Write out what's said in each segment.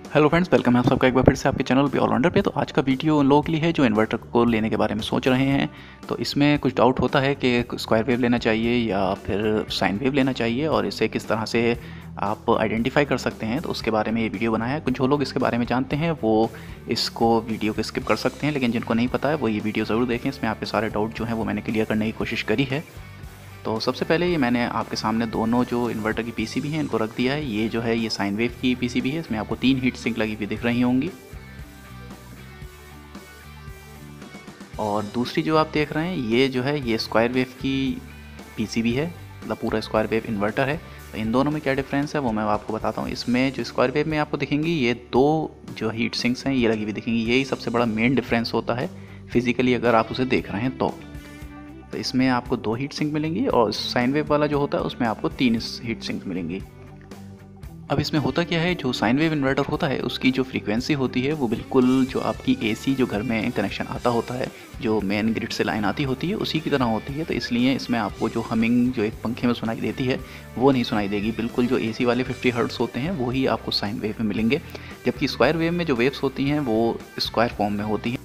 Hello friends, welcome है आप सबका एक बार फिर से आपके चैनल पे ऑलराउंडर पे। तो आज का वीडियो उन लोगों के लिए है जो इन्वर्टर को लेने के बारे में सोच रहे हैं। तो इसमें कुछ डाउट होता है कि स्क्वायर वेव लेना चाहिए या फिर साइन वेव लेना चाहिए और इसे किस तरह से आप आइडेंटिफाई कर सकते हैं। तो उसके बारे में ये वीडियो बनाया है। कुछ जो लोग इसके बारे में जानते हैं वो इसको वीडियो को स्किप कर सकते हैं, लेकिन जिनको नहीं पता है वो ये वीडियो ज़रूर देखें। इसमें आपके सारे डाउट जो हैं वो मैंने क्लियर करने की कोशिश करी है। तो सबसे पहले ये मैंने आपके सामने दोनों जो इन्वर्टर की पीसीबी हैं इनको रख दिया है। ये जो है ये साइन वेव की पीसीबी है। इसमें आपको 3 हीट सिंक लगी हुई दिख रही होंगी। और दूसरी जो आप देख रहे हैं ये जो है ये स्क्वायर वेव की पीसीबी है, मतलब पूरा स्क्वायर वेव इन्वर्टर है। तो इन दोनों में क्या डिफरेंस है वो मैं आपको बताता हूँ। इसमें जो स्क्वायर वेव में आपको दिखेंगी ये दो जो हीट सिंक्स हैं ये लगी हुई दिखेंगी। यही सबसे बड़ा मेन डिफरेंस होता है फिजिकली अगर आप उसे देख रहे हैं तो इसमें आपको 2 हीट सिंक मिलेंगी और साइन वेव वाला जो होता है उसमें आपको 3 हीट सिंक मिलेंगी। अब इसमें होता क्या है, जो साइन वेव इन्वर्टर होता है उसकी जो फ्रीक्वेंसी होती है वो बिल्कुल जो आपकी एसी जो घर में कनेक्शन आता होता है, जो मेन ग्रिड से लाइन आती होती है उसी की तरह होती है। तो इसलिए इसमें आपको जो हमिंग जो एक पंखे में सुनाई देती है वो नहीं सुनाई देगी। बिल्कुल जो एसी वाले 50 हर्ट्ज़ होते हैं वही आपको साइन वेव में मिलेंगे, जबकि स्क्वायर वेव में जो वेव्स होती हैं वो स्क्वायर फॉर्म में होती हैं।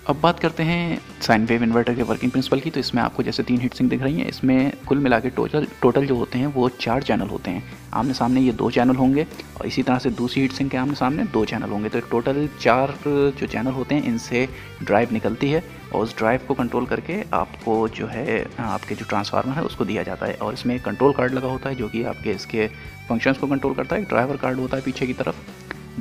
अब बात करते हैं साइन वेव इन्वर्टर के वर्किंग प्रिंसिपल की। तो इसमें आपको जैसे 3 हीट सिंक दिख रही हैं, इसमें कुल मिला के टोटल जो होते हैं वो 4 चैनल होते हैं। आमने सामने ये 2 चैनल होंगे और इसी तरह से दूसरी हीट सिंक के आमने सामने 2 चैनल होंगे। तो टोटल 4 जो चैनल होते हैं इनसे ड्राइव निकलती है और उस ड्राइव को कंट्रोल करके आपको जो है आपके जो ट्रांसफार्मर है उसको दिया जाता है। और इसमें एक कंट्रोल कार्ड लगा होता है जो कि आपके इसके फंक्शंस को कंट्रोल करता है। एक ड्राइवर कार्ड होता है पीछे की तरफ,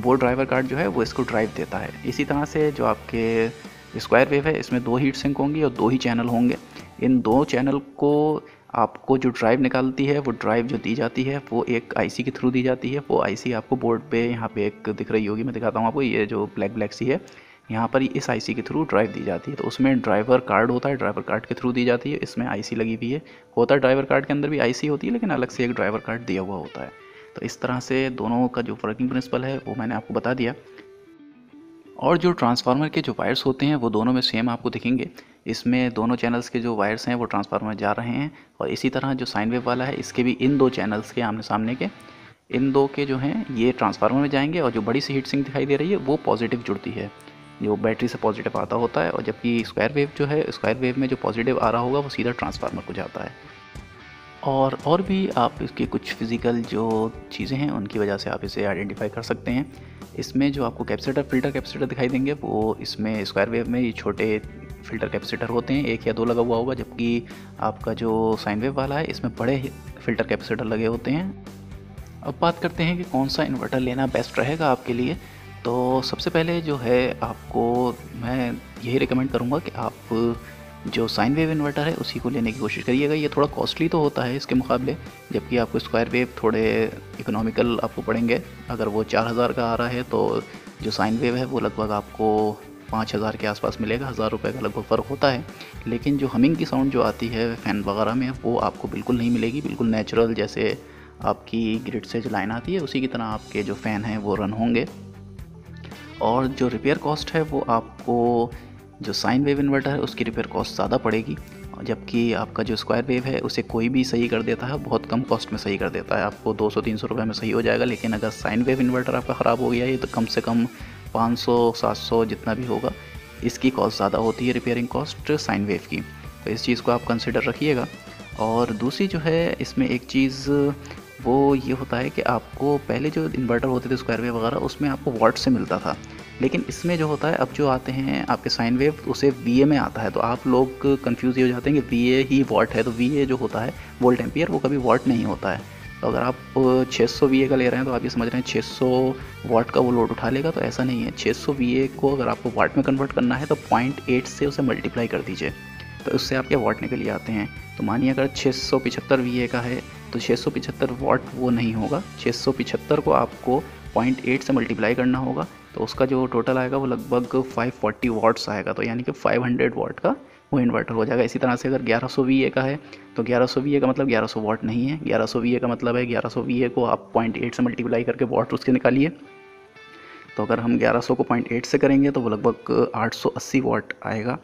वो ड्राइवर कार्ड जो है वो इसको ड्राइव देता है। इसी तरह से जो आपके स्क्वायर वेव है इसमें 2 हीट सिंक होंगी और 2 ही चैनल होंगे। इन 2 चैनल को आपको जो ड्राइव निकालती है वो ड्राइव जो दी जाती है वो एक आईसी के थ्रू दी जाती है। वो आईसी आपको बोर्ड पे यहाँ पे एक दिख रही होगी, मैं दिखाता हूँ आपको। ये जो ब्लैक सी है यहाँ पर इस आईसी के थ्रू ड्राइव दी जाती है। तो उसमें ड्राइवर कार्ड होता है, ड्राइवर कार्ड के थ्रू दी जाती है। इसमें आईसी लगी हुई है, होता है ड्राइवर कार्ड के अंदर भी आईसी होती है, लेकिन अलग से एक ड्राइवर कार्ड दिया हुआ होता है। तो इस तरह से दोनों का जो वर्किंग प्रिंसिपल है वो मैंने आपको बता दिया। और जो ट्रांसफार्मर के जो वायर्स होते हैं वो दोनों में सेम आपको दिखेंगे। इसमें दोनों चैनल्स के जो वायर्स हैं वो ट्रांसफार्मर जा रहे हैं। और इसी तरह जो साइन वेव वाला है इसके भी इन 2 चैनल्स के आमने सामने के इन 2 के जो हैं ये ट्रांसफार्मर में जाएंगे। और जो बड़ी सी हीट सिंक दिखाई दे रही है वो पॉजिटिव जुड़ती है, जो बैटरी से पॉजिटिव आता होता है। और जबकि स्क्वायर वेव जो है, स्क्वायर वेव में जो पॉजिटिव आ रहा होगा वो सीधा ट्रांसफार्मर को जाता है। और भी आप इसके कुछ फिज़िकल जो चीज़ें हैं उनकी वजह से आप इसे आइडेंटिफाई कर सकते हैं। इसमें जो आपको कैपेसिटर, फ़िल्टर कैपेसिटर दिखाई देंगे वो इसमें स्क्वायर वेव में ये छोटे फ़िल्टर कैपेसिटर होते हैं, 1 या 2 लगा हुआ होगा। जबकि आपका जो साइन वेव वाला है इसमें बड़े फ़िल्टर कैपेसिटर लगे होते हैं। अब बात करते हैं कि कौन सा इन्वर्टर लेना बेस्ट रहेगा आपके लिए। तो सबसे पहले जो है आपको मैं यही रिकमेंड करूँगा कि आप जो साइन वेव इन्वर्टर है उसी को लेने की कोशिश करिएगा। ये थोड़ा कॉस्टली तो होता है इसके मुकाबले, जबकि आपको स्क्वायर वेव थोड़े इकोनॉमिकल आपको पड़ेंगे। अगर वो 4000 का आ रहा है तो जो साइन वेव है वो लगभग आपको 5000 के आसपास मिलेगा। 1000 रुपये का लगभग फ़र्क होता है। लेकिन जो हमिंग की साउंड जो आती है फ़ैन वगैरह में वो आपको बिल्कुल नहीं मिलेगी। बिल्कुल नेचुरल जैसे आपकी ग्रिड से जो लाइन आती है उसी की तरह आपके जो फ़ैन हैं वो रन होंगे। और जो रिपेयर कॉस्ट है वो आपको जो साइन वेव इन्वर्टर है उसकी रिपेयर कॉस्ट ज़्यादा पड़ेगी, जबकि आपका जो स्क्वायर वेव है उसे कोई भी सही कर देता है, बहुत कम कॉस्ट में सही कर देता है। आपको 200-300 रुपये में सही हो जाएगा। लेकिन अगर साइन वेव इन्वर्टर आपका ख़राब हो गया है तो कम से कम 500-700 जितना भी होगा, इसकी कॉस्ट ज़्यादा होती है रिपेयरिंग कॉस्ट साइन वेव की। तो इस चीज़ को आप कंसिडर रखिएगा। और दूसरी जो है इसमें एक चीज़ वो ये होता है कि आपको पहले जो इन्वर्टर होते थे स्क्वायर वेव वगैरह उसमें आपको वॉट से मिलता था, लेकिन इसमें जो होता है अब जो आते हैं आपके साइन वेव उसे वीए में आता है। तो आप लोग कंफ्यूज ये हो जाते हैं कि वीए ही वॉट है। तो वीए जो होता है वोल्ट एम्पियर, वो कभी वॉट नहीं होता है। तो अगर आप 600 वीए का ले रहे हैं तो आप ये समझ रहे हैं 600 वाट का वो लोड उठा लेगा, तो ऐसा नहीं है। 600 वीए को अगर आपको वाट में कन्वर्ट करना है तो 0.8 से उसे मल्टीप्लाई कर दीजिए, तो उससे आपके वाट निकल आते हैं। तो मानिए अगर 675 वीए का है तो 675 वाट वो नहीं होगा। 675 को आपको 0.8 से मल्टीप्लाई करना होगा, तो उसका जो टोटल आएगा वो लगभग 540 वाट्स आएगा। तो यानी कि 500 वाट का वो इन्वर्टर हो जाएगा। इसी तरह से अगर 1100 वीए का है तो 1100 वीए का मतलब 1100 वाट नहीं है। 1100 वीए का मतलब है 1100 वीए को आप 0.8 से मल्टीप्लाई करके वाट उसके निकालिए। तो अगर हम 1100 को 0.8 से करेंगे तो वो लगभग 880 वाट आएगा।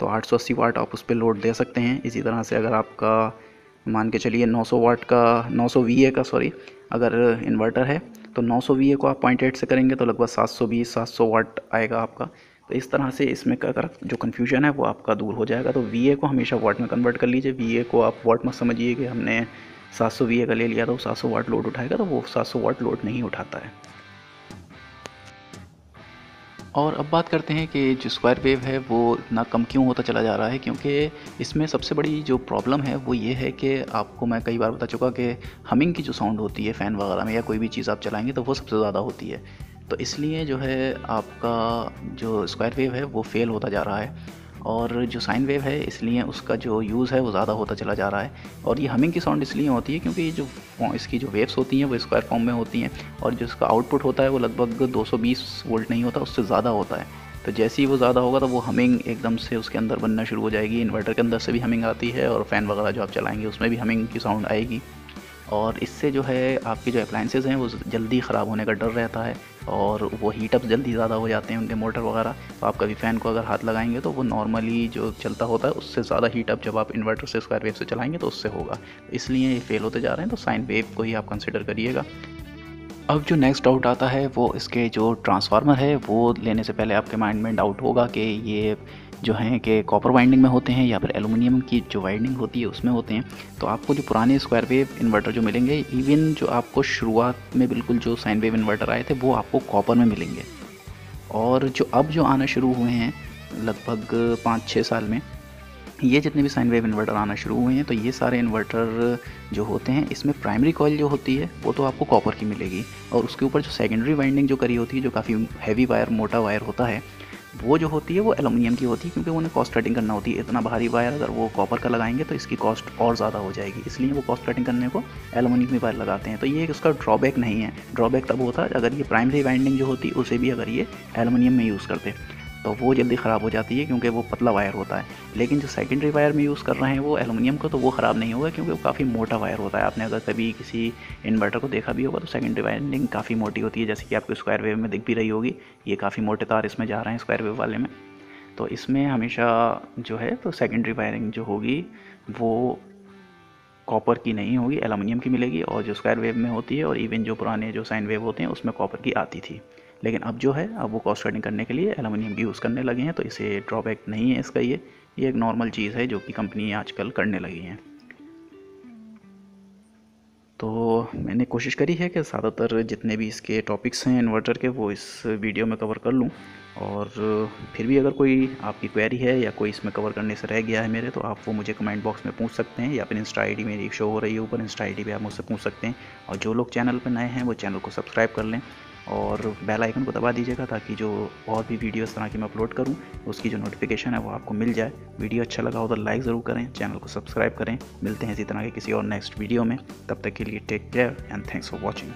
तो 880 वाट आप उस पर लोड दे सकते हैं। इसी तरह से अगर आपका मान के चलिए 900 वाट का 900 वीए का अगर इन्वर्टर है तो 900 VA को आप 0.8 से करेंगे तो लगभग 720-700 वाट आएगा आपका। तो इस तरह से इसमें अगर जो कन्फ्यूजन है वो आपका दूर हो जाएगा। तो VA को हमेशा वाट में कन्वर्ट कर लीजिए। VA को आप वाट मत समझिए कि हमने 700 VA का ले लिया तो 700 वाट लोड उठाएगा, तो वो 700 वाट लोड नहीं उठाता है। और अब बात करते हैं कि जो स्क्वायर वेव है वो इतना कम क्यों होता चला जा रहा है, क्योंकि इसमें सबसे बड़ी जो प्रॉब्लम है वो ये है कि आपको मैं कई बार बता चुका कि हमिंग की जो साउंड होती है फ़ैन वगैरह में या कोई भी चीज़ आप चलाएंगे तो वो सबसे ज़्यादा होती है। तो इसलिए जो है आपका जो स्क्वायर वेव है वो फेल होता जा रहा है। और जो साइन वेव है इसलिए उसका जो यूज़ है वो ज़्यादा होता चला जा रहा है। और ये हमिंग की साउंड इसलिए होती है क्योंकि ये जो इसकी जो वेव्स होती हैं वो स्क्वायर फॉर्म में होती हैं, और जो इसका आउटपुट होता है वो लगभग 220 वोल्ट नहीं होता, उससे ज़्यादा होता है। तो जैसे ही वो ज़्यादा होगा तो वो हमिंग एकदम से उसके अंदर बनना शुरू हो जाएगी। इन्वर्टर के अंदर से भी हमिंग आती है और फ़ैन वगैरह जो आप चलाएँगे उसमें भी हमिंग की साउंड आएगी। और इससे जो है आपके जो अप्लाइंसेस हैं वो जल्दी ख़राब होने का डर रहता है, और वो हीटअप जल्दी ज़्यादा हो जाते हैं उनके मोटर वगैरह। तो आप कभी फ़ैन को अगर हाथ लगाएंगे तो वो नॉर्मली जो चलता होता है उससे ज़्यादा हीटअप जब आप इन्वर्टर से स्क्वायर वेव से चलाएंगे तो उससे होगा। इसलिए ये फेल होते जा रहे हैं। तो साइन वेव को ही आप कंसिडर करिएगा। अब जो नेक्स्ट डाउट आता है वो इसके जो ट्रांसफार्मर है वो लेने से पहले आपके माइंड में डाउट होगा कि ये जो हैं कि कॉपर वाइंडिंग में होते हैं या फिर एलुमिनियम की जो वाइंडिंग होती है उसमें होते हैं। तो आपको जो पुराने स्क्वायर वेव इन्वर्टर जो मिलेंगे, इवन जो आपको शुरुआत में बिल्कुल जो साइन वेव इन्वर्टर आए थे वो आपको कॉपर में मिलेंगे। और जो अब जो आना शुरू हुए हैं लगभग 5-6 साल में, ये जितने भी साइन वेव इन्वर्टर आना शुरू हुए हैं तो ये सारे इन्वर्टर जो होते हैं इसमें प्राइमरी कॉइल जो होती है वो तो आपको कॉपर की मिलेगी, और उसके ऊपर जो सेकेंडरी वाइंडिंग जो करी होती है, जो काफ़ी हैवी वायर, मोटा वायर होता है, वो जो होती है वो एलुमिनियम की होती है, क्योंकि उन्हें कॉस्ट कटिंग करना होती है। इतना भारी वायर अगर वो कॉपर का लगाएंगे तो इसकी कॉस्ट और ज़्यादा हो जाएगी, इसलिए वो कॉस्ट कटिंग करने को एलुमिनियम की वायर लगाते हैं। तो ये उसका ड्रॉबैक नहीं है। ड्रॉबैक तब होता है अगर ये प्राइमरी वाइंडिंग जो होती है उसे भी अगर ये एलुमिनियम में यूज़ करते तो वो जल्दी ख़राब हो जाती है, क्योंकि वो पतला वायर होता है। लेकिन जो सेकेंडरी वायर में यूज़ कर रहे हैं वो एलुमिनियम का, तो वो ख़राब नहीं होगा क्योंकि वो काफ़ी मोटा वायर होता है। आपने अगर कभी किसी इन्वर्टर को देखा भी होगा तो सेकेंडरी वायरिंग काफ़ी मोटी होती है, जैसे कि आपको स्क्वायर वेव में दिख भी रही होगी। ये काफ़ी मोटे तार इसमें जा रहे हैं स्क्वायर वेव वाले में। तो इसमें हमेशा जो है तो सेकेंडरी वायरिंग जो होगी वो कॉपर की नहीं होगी, एलुमिनियम की मिलेगी। और जो स्क्वायर वेव में होती है और इवन जो पुराने जो साइन वेव होते हैं उसमें कॉपर की आती थी। लेकिन अब जो है अब वो कॉस्ट कटिंग करने के लिए एलुमिनियम की यूज़ करने लगे हैं, तो इसे ड्रॉबैक नहीं है इसका। ये एक नॉर्मल चीज़ है जो कि कंपनी आजकल करने लगी हैं। तो मैंने कोशिश करी है कि ज़्यादातर जितने भी इसके टॉपिक्स हैं इन्वर्टर के वो इस वीडियो में कवर कर लूँ। और फिर भी अगर कोई आपकी क्वेरी है या कोई इसमें कवर करने से रह गया है मेरे, तो आप वो मुझे कमेंट बॉक्स में पूछ सकते हैं, या फिर इंस्टा आईडी मेरी शो हो रही है ऊपर, इंस्टा आईडी पे आप मुझसे पूछ सकते हैं। और जो लोग चैनल पर नए हैं वो चैनल को सब्सक्राइब कर लें और बेल आइकन को दबा दीजिएगा, ताकि जो और भी वीडियो इस तरह की मैं अपलोड करूं उसकी जो नोटिफिकेशन है वो आपको मिल जाए। वीडियो अच्छा लगा हो तो लाइक ज़रूर करें, चैनल को सब्सक्राइब करें। मिलते हैं इसी तरह के किसी और नेक्स्ट वीडियो में। तब तक के लिए take care and thanks for watching.